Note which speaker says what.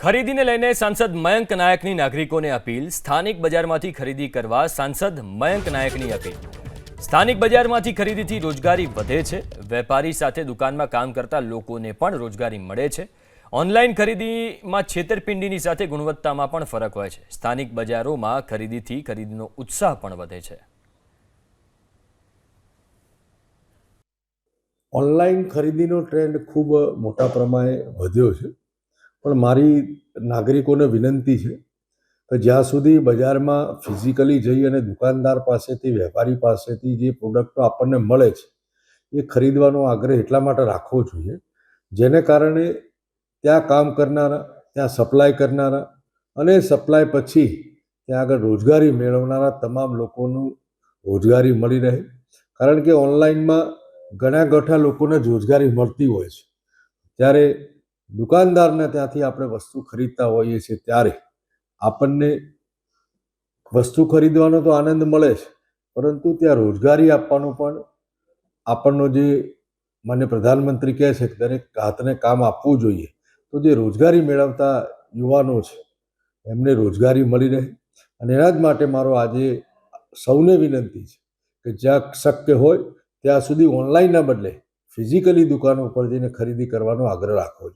Speaker 1: ખરીદીને લઈને સાંસદ મયંક નાયકની નાગરિકોને અપીલ. સ્થાનિક બજારમાંથી ખરીદી કરવા સાંસદ મયંક નાયકની અપીલ. સ્થાનિક બજારમાંથી ખરીદીથી રોજગારી વધે છે. વેપારી સાથે દુકાનમાં કામ કરતા લોકોને પણ રોજગારી મળે છે. ઓનલાઈન ખરીદીમાં છેતરપિંડીની સાથે ગુણવત્તામાં પણ ફરક હોય છે. સ્થાનિક બજારોમાં ખરીદીથી ખરીદીનો ઉત્સાહ પણ વધે છે.
Speaker 2: ઓનલાઈન ખરીદીનો ટ્રેન્ડ ખૂબ મોટા પ્રમાણે વધ્યો છે, પણ મારી નાગરિકોને વિનંતી છે કે જ્યાં સુધી બજારમાં ફિઝિકલી જઈ અને દુકાનદાર પાસેથી, વેપારી પાસેથી જે પ્રોડક્ટો આપણને મળે છે એ ખરીદવાનો આગ્રહ એટલા માટે રાખવો જોઈએ જેને કારણે ત્યાં કામ કરનારા, ત્યાં સપ્લાય કરનારા અને સપ્લાય પછી ત્યાં આગળ રોજગારી મેળવનારા તમામ લોકોનું રોજગારી મળી રહે. કારણ કે ઓનલાઈનમાં ઘણા ગઠા લોકોને રોજગારી મળતી હોય છે, ત્યારે દુકાનદારને ત્યાંથી આપણે વસ્તુ ખરીદતા હોઈએ છીએ ત્યારે આપણને વસ્તુ ખરીદવાનો તો આનંદ મળે છે, પરંતુ ત્યાં રોજગારી આપવાનું પણ આપણનો જે માન્ય પ્રધાનમંત્રી કહે છે કે દરેક હાથને કામ આપવું જોઈએ, તો જે રોજગારી મેળવતા યુવાનો છે એમને રોજગારી મળી રહે. અને એના જ માટે મારો આજે સૌને વિનંતી છે કે જ્યાં શક્ય હોય ત્યાં સુધી ઓનલાઈનના બદલે ફિઝિકલી દુકાનો ઉપર જઈને ખરીદી કરવાનો આગ્રહ રાખવો જોઈએ.